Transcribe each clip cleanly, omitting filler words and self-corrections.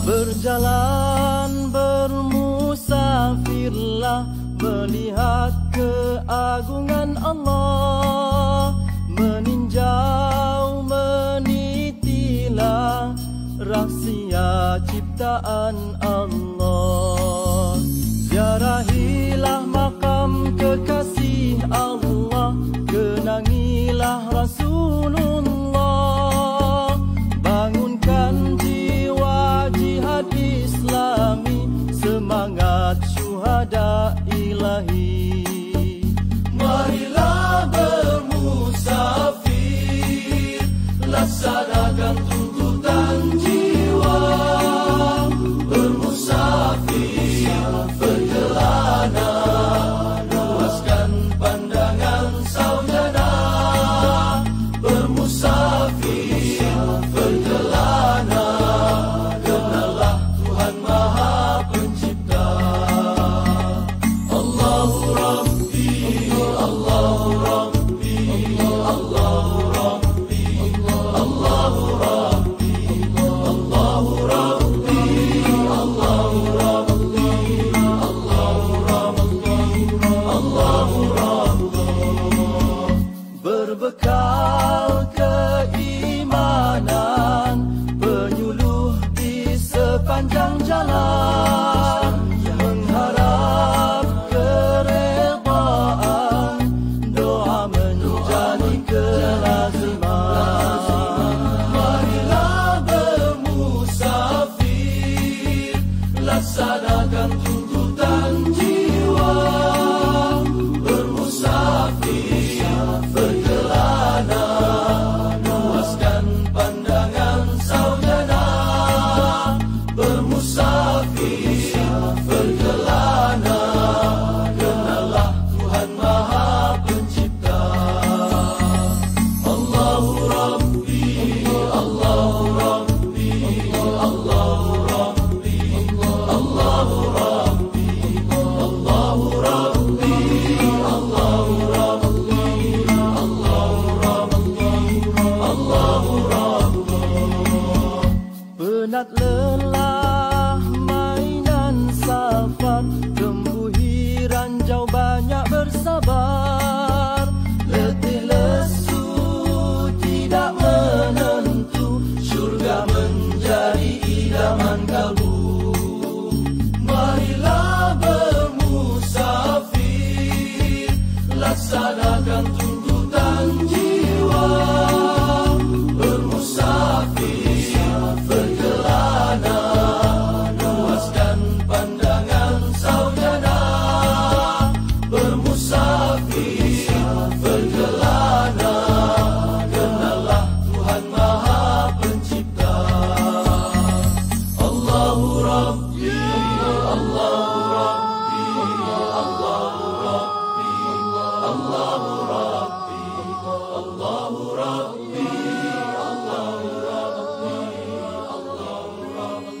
Berjalan bermusafirlah, melihat keagungan Allah, meninjau menitilah rahsia ciptaan Allah. Ziarahilah makam kekasih Allah, kenangilah Rasulullah, bangunkan jiwa jihad Islami, semangat syuhada ilahi. Marilah bermusafir, laksanakan tuntutan jiwa. Bermusafir, perjalanan, luaskan pandangan saudara. Bermusafir, perjalanan, kenalah Tuhan Maha Pencipta. Allahu Rabbi, Allahu Rabbi, Allahu Rabbi, Allahu Rabbi, Allahu Rabbi, Allahu Rabbi, Allahu Rabbi, Allahu Rabbi. Berbekal keimanan, penyuluh di sepanjang jalan, mengharap keredaan, doa menjadi kelaziman. Marilah bermusafir, laksanakan tuntutan jiwa. Bermusafir, perjalanan, luaskan pandangan saudara. Bermusafir, perjalanan, kenalah Tuhan Maha Pencipta. Allahu Rabbi, Allahu Rabbi, Allahu Rabbi, Allahu Rabbi, Allahu Rabbi, Allahu Rabbi, Allahu Rabbi, Allahu Rabbi. Penat lelah mainan safar, tembuhi ranjau banyak bersabar. Letih lesu tidak menentu, syurga menjadi idaman kalbu. Marilah bermusafir, laksanakan tuntutan jiwa. Bermusafir, perjalanan, luaskan pandangan saudara. Bermusafir, perjalanan, kenalah Tuhan Maha Pencipta. Allahu Rabbi, Allahu Rabbi, Allahu Rabbi, Allahu Rabbi, Allahu Rabbi, Allahu Rabbi, Allahu Rabbi.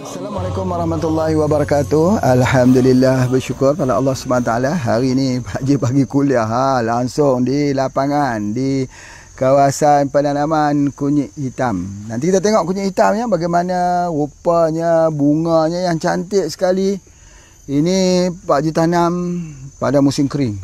Assalamualaikum warahmatullahi wabarakatuh. Alhamdulillah, bersyukur pada Allah SWT. Hari ini pagi kuliah langsung di lapangan di kawasan penanaman kunyit hitam. Nanti kita tengok kunyit hitamnya bagaimana rupanya, bunganya yang cantik sekali. Ini Pak Haji tanam pada musim kering.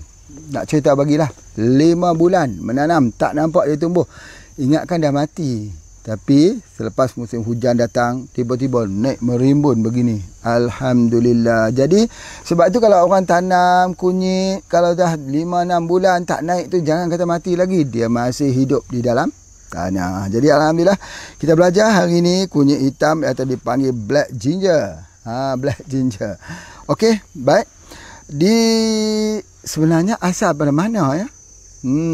Nak cerita bagilah, 5 bulan menanam, tak nampak dia tumbuh. Ingatkan dah mati. Tapi selepas musim hujan datang, tiba-tiba naik merimbun begini. Alhamdulillah. Jadi sebab itu kalau orang tanam kunyit, kalau dah 5-6 bulan tak naik tu, jangan kata mati lagi. Dia masih hidup di dalam tanah. Jadi Alhamdulillah, kita belajar hari ini kunyit hitam atau dipanggil black ginger. Black ginger. Okey, baik. Sebenarnya asal pada mana ya?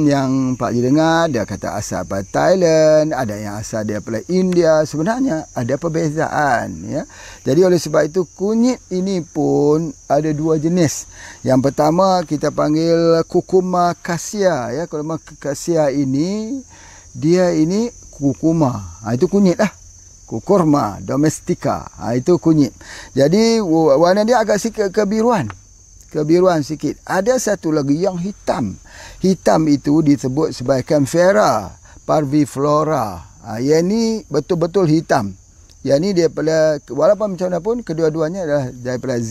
Yang Pak Haji dengar, dia kata asal pada Thailand, ada yang asal daripada India. Sebenarnya ada perbezaan ya. Jadi oleh sebab itu kunyit ini pun ada 2 jenis. Yang pertama kita panggil Curcuma cassia ya. Curcuma cassia ini dia ini kurkuma. Itu kunyit lah. Curcuma domestica. Itu kunyit. Jadi warna dia agak sikit kebiruan sikit. Ada satu lagi yang hitam. Hitam itu disebut sebagai Camphorae parviflora. Yang ni betul-betul hitam. Yang ni daripada, walaupun macam mana pun kedua-duanya adalah daripada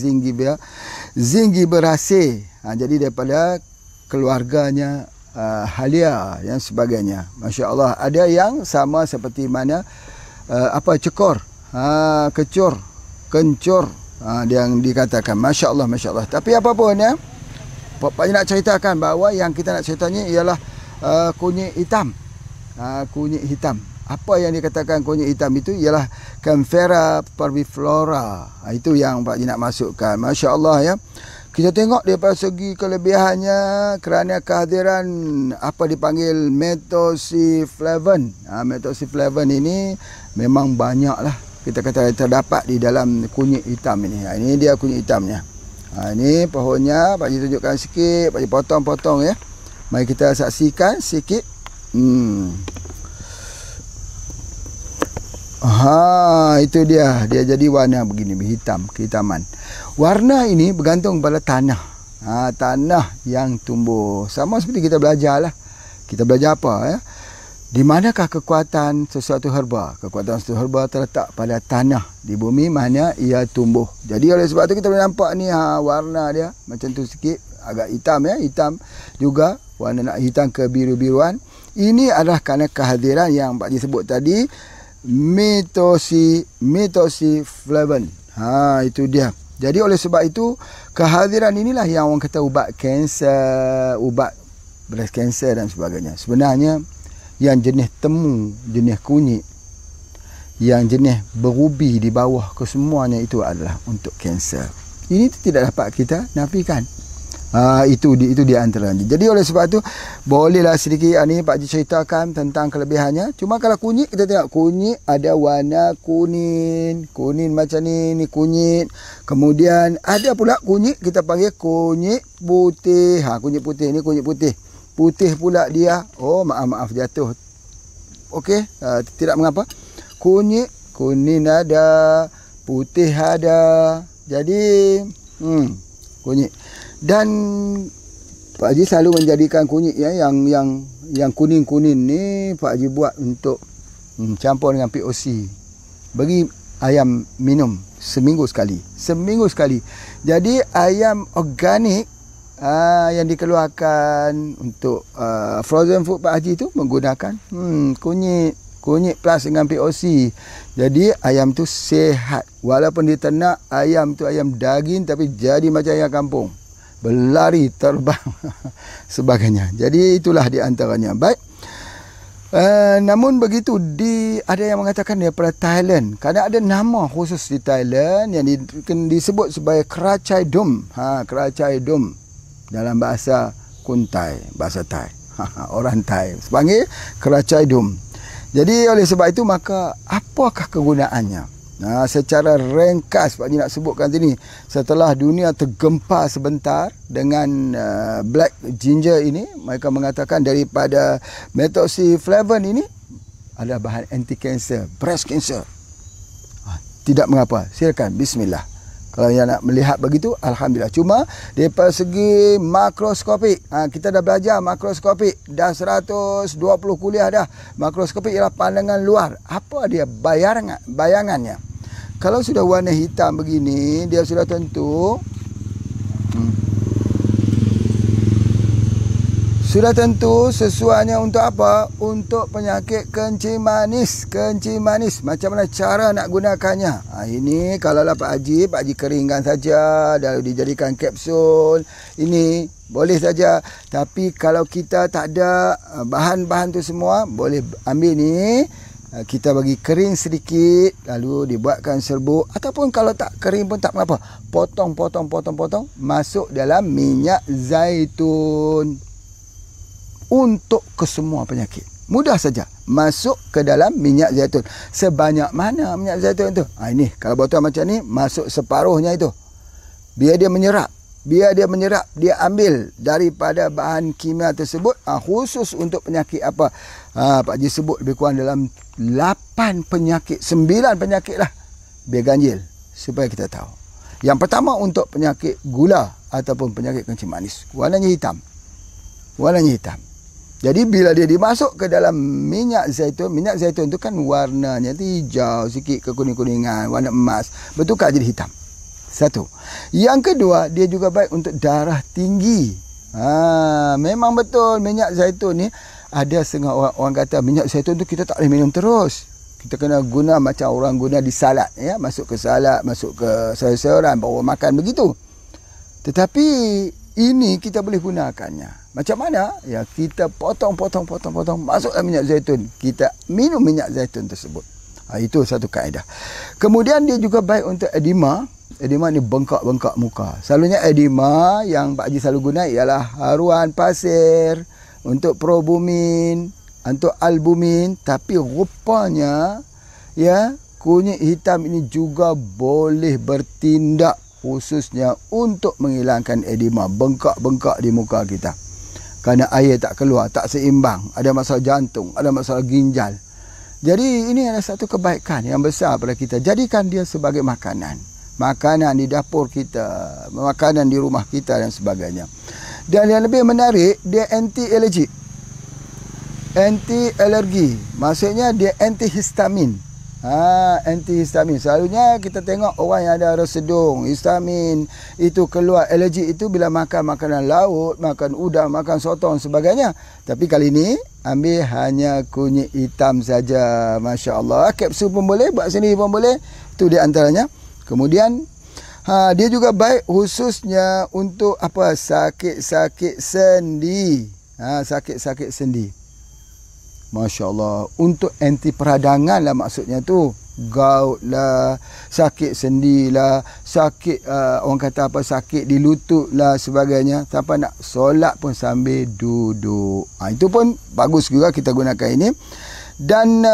Zingiberacea. Jadi daripada keluarganya Halia yang sebagainya. Masya-Allah. Ada yang sama seperti mana cekor, kecur, kencur, yang dikatakan. Masya-Allah, masya-Allah. Tapi apa pun ya, Pak nak ceritakan bahawa yang kita nak ceritanya ialah kunyit hitam. Kunyit hitam. Apa yang dikatakan kunyit hitam itu ialah Kaempferia parviflora. Itu yang Pak nak masukkan. Masya-Allah ya. Kita tengok daripada segi kelebihannya kerana kehadiran apa dipanggil methoxyflavone. Methoxyflavone ini memang banyaklah kita kata terdapat di dalam kunyit hitam ini. Ini dia kunyit hitamnya. Ini pohonnya, Pak Haji tunjukkan sikit, Pak Haji potong-potong ya. Mari kita saksikan sikit. Itu dia. Dia jadi warna begini, hitam, kehitaman. Warna ini bergantung pada tanah. Tanah yang tumbuh. Sama seperti kita belajar lah. Kita belajar apa ya? Di manakah kekuatan sesuatu herba? Kekuatan sesuatu herba terletak pada tanah di bumi mana ia tumbuh. Jadi oleh sebab tu kita boleh nampak ni warna dia macam tu sikit, agak hitam ya, hitam juga, warna nak hitam ke biru-biruan. Ini adalah kerana kehadiran yang Pak Haji sebut tadi, methoxyflavone. Itu dia. Jadi oleh sebab itu kehadiran inilah yang orang kata ubat kanser, ubat breast cancer dan sebagainya. Sebenarnya yang jenis temu, jenis kunyit, yang jenis berubi di bawah kesemuanya itu adalah untuk kanser. Ini tidak dapat kita nafikan. Itu di antaranya. Jadi oleh sebab itu bolehlah sedikit ni Pak Haji ceritakan tentang kelebihannya. Cuma kalau kunyit, kita tengok kunyit ada warna kuning macam ni kunyit. Kemudian ada pula kunyit kita panggil kunyit putih. Kunyit putih ni kunyit putih. Putih pula dia. Maaf jatuh. Okey, tidak mengapa. Kunyit kuning ada, putih ada. Jadi kunyit. Dan Pak Haji selalu menjadikan kunyit ya, yang kuning-kuning ni Pak Haji buat untuk campur dengan POC. Bagi ayam minum seminggu sekali. Jadi ayam organik yang dikeluarkan untuk frozen food Pak Haji tu menggunakan kunyit plus dengan POC. Jadi ayam tu sihat. Walaupun diternak ayam tu ayam daging, tapi jadi macam ayam kampung, berlari, terbang sebagainya. Jadi itulah di antaranya. Baik. Namun begitu, ada yang mengatakan daripada Thailand, kerana ada nama khusus di Thailand yang disebut sebagai Krachaidom. Krachaidom dalam bahasa Kuntai, bahasa Thai. Orang Thai panggil Krachaidom. Jadi oleh sebab itu, maka apakah kegunaannya? Secara ringkas Pak Haji nak sebutkan sini. Setelah dunia tergempar sebentar dengan black ginger ini, mereka mengatakan daripada methoxyflavone ini adalah bahan anti cancer, breast cancer. Tidak mengapa, silakan, bismillah. Kalau yang nak melihat begitu, alhamdulillah. Cuma daripada segi makroskopik, kita dah belajar makroskopik, dah 120 kuliah dah. Makroskopik ialah pandangan luar. Apa dia bayangannya? Kalau sudah warna hitam begini, dia sudah tentu sesuainya untuk apa? Untuk penyakit kencing manis. Macam mana cara nak gunakannya? Ini kalau lah Pak Haji keringkan saja, lalu dijadikan kapsul. Ini boleh saja. Tapi kalau kita tak ada bahan-bahan tu semua, boleh ambil ni, kita bagi kering sedikit, lalu dibuatkan serbuk. Ataupun kalau tak kering pun tak mengapa, potong, masuk dalam minyak zaitun. Untuk kesemua penyakit, mudah saja masuk ke dalam minyak zaitun. Sebanyak mana minyak zaitun itu? Ini kalau botol macam ni, masuk separuhnya itu. Biar dia menyerap. Dia ambil daripada bahan kimia tersebut, khusus untuk penyakit apa? Pak Haji sebut lebih kurang dalam 8 penyakit, 9 penyakit lah. Biar ganjil, supaya kita tahu. Yang pertama untuk penyakit gula ataupun penyakit kencing manis. Warnanya hitam. Jadi bila dia dimasuk ke dalam minyak zaitun tu kan warnanya hijau sikit ke kuning-kuningan, warna emas, bertukar jadi hitam. Satu. Yang kedua, dia juga baik untuk darah tinggi. Memang betul minyak zaitun ni, ada setengah orang kata minyak zaitun tu kita tak boleh minum terus. Kita kena guna macam orang guna di salad, ya, masuk ke salad, masuk ke sayur-sayuran, bawa makan begitu. Tetapi ini kita boleh gunakannya. Macam mana? Ya, kita potong, masuk dalam minyak zaitun. Kita minum minyak zaitun tersebut. Itu satu kaedah. Kemudian dia juga baik untuk edema. Edema ni bengkak-bengkak muka. Selalunya edema yang Pak Haji selalu guna ialah haruan pasir, untuk probumin, untuk albumin. Tapi rupanya, ya, kunyit hitam ini juga boleh bertindak khususnya untuk menghilangkan edema, bengkak-bengkak di muka kita. Kerana air tak keluar, tak seimbang, ada masalah jantung, ada masalah ginjal. Jadi ini adalah satu kebaikan yang besar pada kita. Jadikan dia sebagai makanan. Makanan di dapur kita, makanan di rumah kita dan sebagainya. Dan yang lebih menarik, dia anti-alergik. Anti-alergi, maksudnya dia antihistamin. Antihistamin. Selalunya kita tengok orang yang ada rasa sedung, histamin itu keluar, alergi itu bila makan makanan laut, makan udang, makan sotong sebagainya. Tapi kali ini ambil hanya kunyit hitam saja. Masya Allah. Kapsul pun boleh, buat sendiri pun boleh. Itu di antaranya. Kemudian dia juga baik khususnya untuk apa? Sakit-sakit sendi. Sakit-sakit sendi. Masya Allah. Untuk anti peradangan lah maksudnya tu. Gout lah, sakit sendi lah, sakit orang kata apa, sakit di lutut lah sebagainya. Sampai nak solat pun sambil duduk. Itu pun bagus juga kita gunakan ini. Dan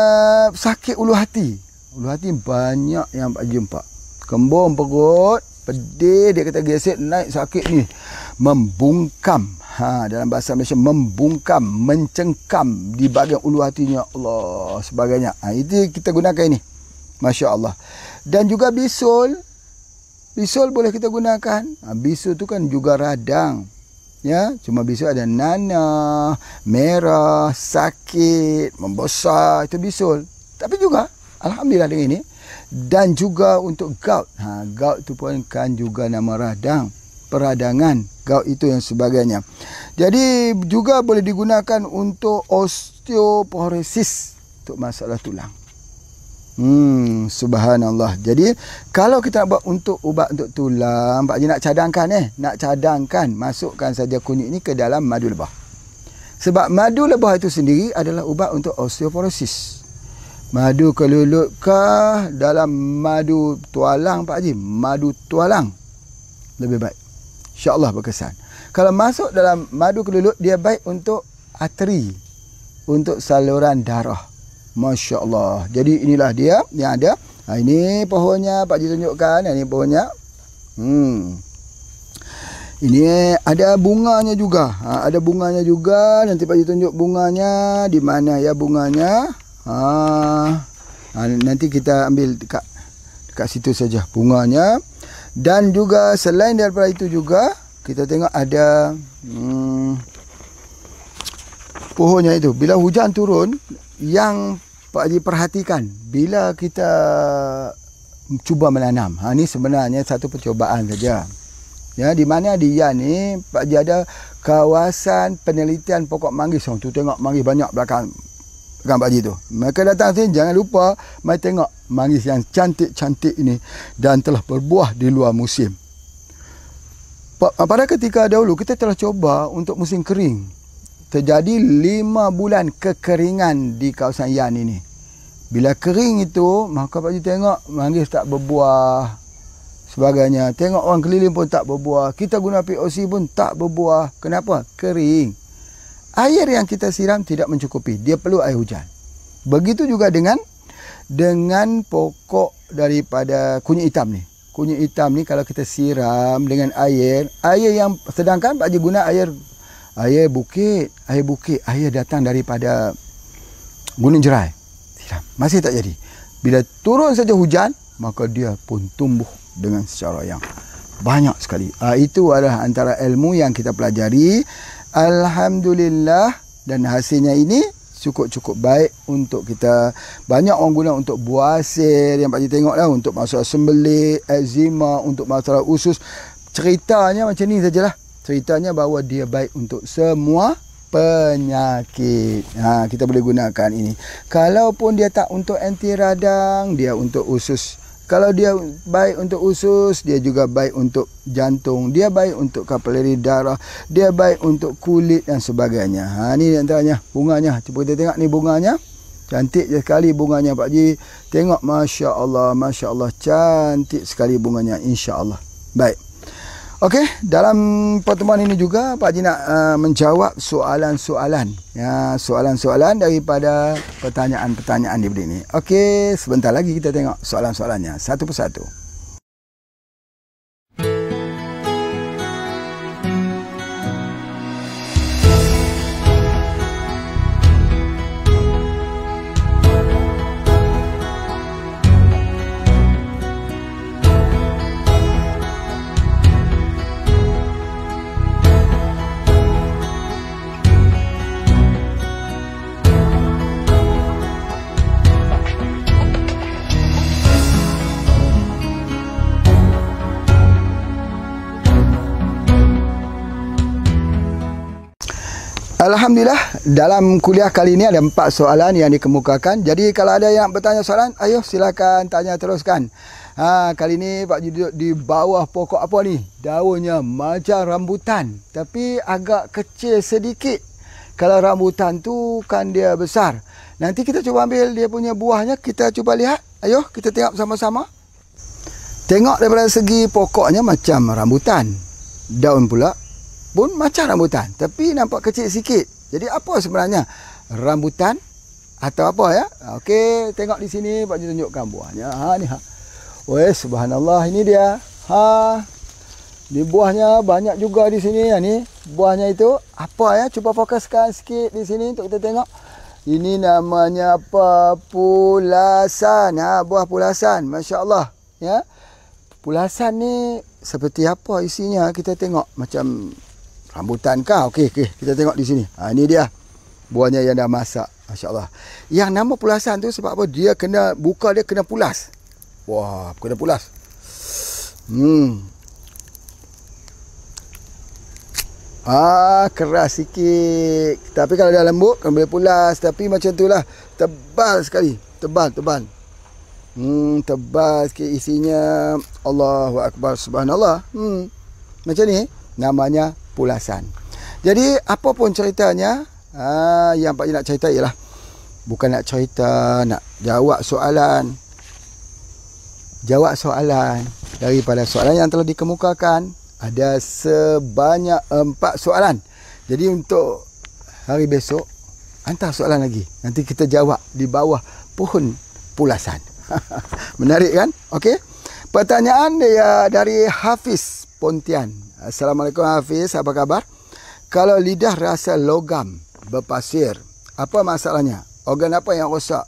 sakit ulu hati. Ulu hati banyak yang Pak jumpa. Kembung perut, pedih, dia kata gesek, naik sakit ni. Membungkam. Dalam bahasa Malaysia, membungkam, mencengkam di bahagian ulu hatinya, Allah, sebagainya. Itu kita gunakan ini. Masya Allah. Dan juga bisul. Bisul boleh kita gunakan. Bisul tu kan juga radang. Ya, cuma bisul ada nanah, merah, sakit, membesar, itu bisul. Tapi juga, alhamdulillah dengan ini. Dan juga untuk gout. Gout tu pun kan juga nama radang. Peradangan, gout itu yang sebagainya. Jadi juga boleh digunakan untuk osteoporosis, untuk masalah tulang. Subhanallah. Jadi kalau kita nak buat untuk ubat untuk tulang, Pak Haji nak cadangkan nak cadangkan, masukkan saja kunyit ini ke dalam madu lebah. Sebab madu lebah itu sendiri adalah ubat untuk osteoporosis. Madu kelulutkah dalam madu tualang, Pak Haji? Madu tualang lebih baik. InsyaAllah berkesan. Kalau masuk dalam madu kelulut, dia baik untuk arteri, untuk saluran darah. Masya Allah. Jadi inilah dia yang ada. Ini pohonnya, Pak Haji tunjukkan. Ini pohonnya. Ini ada bunganya juga. Ada bunganya juga. Nanti Pak Haji tunjuk bunganya. Di mana ya bunganya? Nanti kita ambil dekat situ saja bunganya. Dan juga selain daripada itu juga kita tengok ada pohonnya itu. Bila hujan turun, yang Pak Haji perhatikan bila kita cuba menanam. Ini sebenarnya satu percubaan saja. Ya, di mana di Yan ni Pak Haji ada kawasan penelitian pokok manggis. Tu tengok manggis banyak belakang Pak Haji tu. Mereka datang sini, jangan lupa mari tengok manggis yang cantik-cantik ini dan telah berbuah di luar musim. Pada ketika dahulu kita telah coba untuk musim kering. Terjadi 5 bulan kekeringan di kawasan Yan ini. Bila kering itu, maka Pak Haji tengok manggis tak berbuah sebagainya. Tengok orang keliling pun tak berbuah. Kita guna POC pun tak berbuah. Kenapa? Kering. Air yang kita siram tidak mencukupi. Dia perlu air hujan. Begitu juga dengan pokok daripada kunyit hitam ni. Kunyit hitam ni kalau kita siram dengan air yang sedangkan Pak Haji guna air bukit, air datang daripada Gunung Jerai. Siram, masih tak jadi. Bila turun saja hujan, maka dia pun tumbuh dengan secara yang banyak sekali. Itu adalah antara ilmu yang kita pelajari. Alhamdulillah dan hasilnya ini cukup baik untuk kita. Banyak orang guna untuk buasir yang Pak Haji tengok lah, untuk masalah sembelit, eczema, untuk masalah usus. Ceritanya macam ni sajalah. Ceritanya bahawa dia baik untuk semua penyakit. Kita boleh gunakan ini. Kalaupun dia tak untuk anti radang, dia untuk usus. Kalau dia baik untuk usus, dia juga baik untuk jantung, dia baik untuk kapilari darah, dia baik untuk kulit dan sebagainya. Ni antaranya bunganya. Cuba kita tengok ni bunganya. Cantik sekali bunganya Pak Haji. Tengok, Masya Allah, cantik sekali bunganya, insya-Allah. Baik. Okey, dalam pertemuan ini juga Pak Haji nak menjawab soalan-soalan. Ya, soalan-soalan daripada pertanyaan-pertanyaan di bidang ini. Okey, sebentar lagi kita tengok soalan-soalannya satu persatu. Alhamdulillah, dalam kuliah kali ini ada 4 soalan yang dikemukakan. Jadi kalau ada yang bertanya soalan, ayo silakan tanya teruskan. Kali ini Pak Haji duduk di bawah pokok apa ni? Daunnya macam rambutan, tapi agak kecil sedikit. Kalau rambutan tu kan dia besar. Nanti kita cuba ambil dia punya buahnya, kita cuba lihat. Ayo kita tengok sama-sama. Tengok daripada segi pokoknya macam rambutan. Daun pula pun macam rambutan, tapi nampak kecil sikit. Jadi apa sebenarnya? Rambutan atau apa ya? Okey, tengok di sini Pak Haji tunjukkan buahnya. Ni Weh, subhanallah, ini dia. Ni buahnya banyak juga di sini. Ni buahnya itu apa ya? Cuba fokuskan sikit di sini untuk kita tengok. Ini namanya apa? Pulasan. Buah pulasan. Masya-Allah, ya. Pulasan ni seperti apa isinya? Kita tengok macam rambutan kah? Okey, kita tengok di sini. Ini dia buahnya yang dah masak. Masya-Allah. Yang nama pulasan tu sebab apa? Dia kena buka, dia kena pulas. Wah, kena pulas. Keras sikit. Tapi kalau dah lembut kan boleh pulas. Tapi macam itulah, tebal sekali. Tebal. Tebal sikit isinya. Allahu Akbar, subhanallah. Macam ni namanya pulasan. Jadi apapun ceritanya, yang Pak Haji nak cerita ialah bukan nak cerita, nak jawab soalan. Jawab soalan daripada soalan yang telah dikemukakan. Ada sebanyak 4 soalan. Jadi untuk hari besok, hantar soalan lagi. Nanti kita jawab di bawah pohon pulasan. Menarik kan? Okey. Pertanyaan dia dari Hafiz Pontian. Assalamualaikum Hafiz, apa khabar? Kalau lidah rasa logam berpasir, apa masalahnya? Organ apa yang rosak?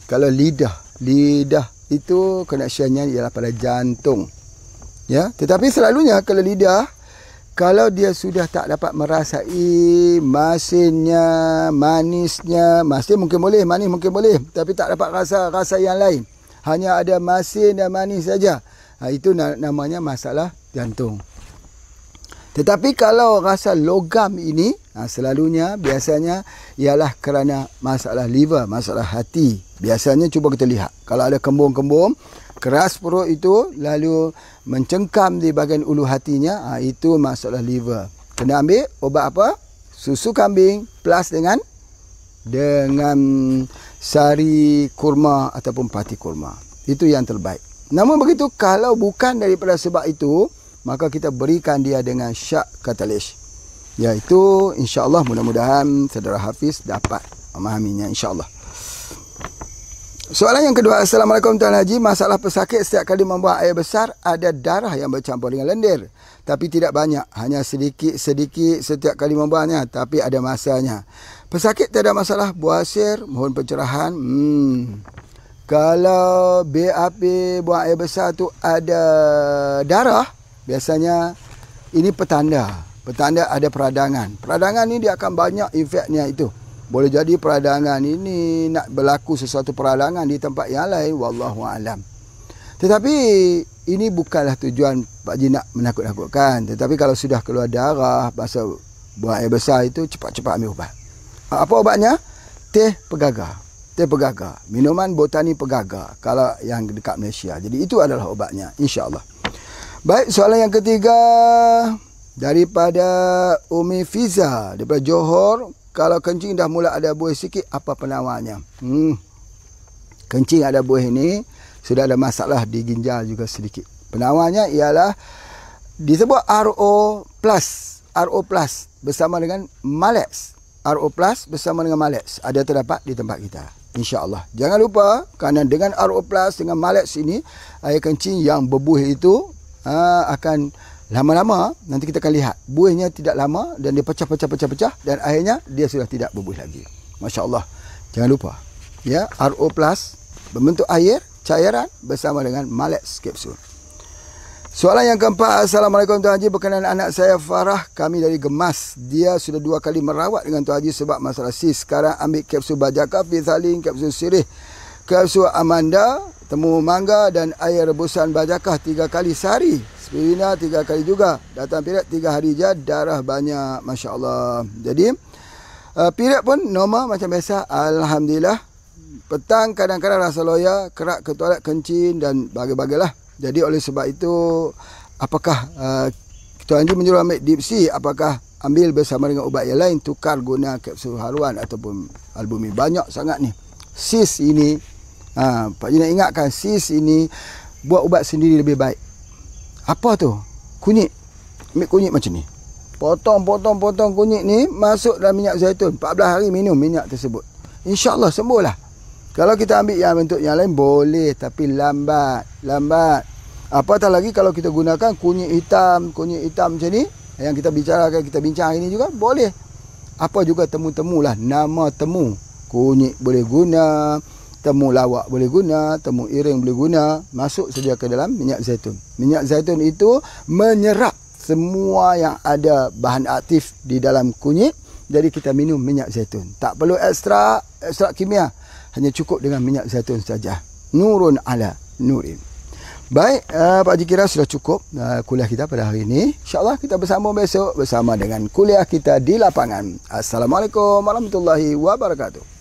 Kalau lidah itu connectionnya ialah pada jantung. Ya, tetapi selalunya kalau lidah, kalau dia sudah tak dapat merasai masinnya, manisnya, masin mungkin boleh, manis mungkin boleh, tapi tak dapat rasa yang lain. Hanya ada masin dan manis saja. Itu namanya masalah jantung. Tetapi kalau rasa logam ini, selalunya biasanya ialah kerana masalah liver, masalah hati. Biasanya cuba kita lihat. Kalau ada kembung-kembung, keras perut itu, lalu mencengkam di bahagian ulu hatinya, itu masalah liver. Kena ambil ubat apa? Susu kambing plus dengan sari kurma ataupun pati kurma. Itu yang terbaik. Namun begitu, kalau bukan daripada sebab itu, maka kita berikan dia dengan syak katalis. Iaitu insya-Allah, mudah-mudahan saudara Hafiz dapat memahaminya, insya-Allah. Soalan yang kedua, Assalamualaikum Tuan Haji. Masalah pesakit setiap kali membuang air besar, ada darah yang bercampur dengan lendir. Tapi tidak banyak, hanya sedikit-sedikit setiap kali membuangnya, tapi ada masanya. Pesakit tiada masalah, buasir, mohon pencerahan. Kalau BAP buang air besar tu ada darah, biasanya ini petanda Petanda ada peradangan. Peradangan ni dia akan banyak efeknya itu. Boleh jadi peradangan ini nak berlaku sesuatu peradangan di tempat yang lain, wallahu alam. Tetapi ini bukanlah tujuan Pak Haji nak menakut-nakutkan. Tetapi kalau sudah keluar darah, masa buang air besar itu, cepat-cepat ambil ubat. Apa ubatnya? Teh pegagar. Teh pegagar. Minuman botani pegagar. Kalau yang dekat Malaysia. Jadi itu adalah ubatnya, insya-Allah. Baik, soalan yang ketiga daripada Umi Fiza daripada Johor. Kalau kencing dah mula ada buih sikit, apa penawarnya? Kencing ada buih ini sudah ada masalah di ginjal juga sedikit. Penawarnya ialah disebut RO plus bersama dengan Malex. RO plus bersama dengan Malex ada terdapat di tempat kita, insya-Allah. Jangan lupa, kerana dengan RO plus dengan Malex ini, air kencing yang berbuih itu akan lama-lama nanti kita akan lihat buihnya tidak lama dan dia pecah dan akhirnya dia sudah tidak berbuih lagi. Masya-Allah. Jangan lupa ya, RO plus berbentuk air cairan bersama dengan Malex kapsul. Soalan yang keempat, Assalamualaikum Tuan Haji, berkenaan anak saya Farah, kami dari Gemas. Dia sudah 2 kali merawat dengan Tuan Haji sebab masalah sis. Sekarang ambil kapsul Bajaka, Fithalin, kapsul Sirih, kapsul Amanda, temu mangga dan air rebusan Bajaka 3 kali sehari. Spirina 3 kali juga. Datang period 3 hari je, darah banyak, masya-Allah. Jadi period pun normal macam biasa, alhamdulillah. Petang kadang-kadang rasa loya, kerak ke toilet, kencing dan bagai-bagailah. Jadi oleh sebab itu, apakah Tuan Haji menyuruh ambil Deep Sea, apakah ambil bersama dengan ubat yang lain, tukar guna kapsul haluan ataupun albumi? Banyak sangat ni. Sis ini, Pak Haji nak ingatkan, sis ini buat ubat sendiri lebih baik. Apa tu? Kunyit. Ambil kunyit macam ni. Potong kunyit ni, masuk dalam minyak zaitun. 14 hari minum minyak tersebut. InsyaAllah sembuhlah. Kalau kita ambil yang bentuk yang lain boleh, tapi lambat. Apatah lagi kalau kita gunakan kunyit hitam macam ni, yang kita bicarakan, kita bincang ini juga boleh. Apa juga temu-temulah, nama temu. Kunyit boleh guna, temu lawak boleh guna, temu iring boleh guna, masuk saja ke dalam minyak zaitun. Minyak zaitun itu menyerap semua yang ada bahan aktif di dalam kunyit. Jadi kita minum minyak zaitun. Tak perlu ekstrak kimia. Hanya cukup dengan minyak zaitun saja. Nurun ala nurin. Baik, Pak Haji kira sudah cukup kuliah kita pada hari ini. InsyaAllah kita bersama besok bersama dengan kuliah kita di lapangan. Assalamualaikum warahmatullahi wabarakatuh.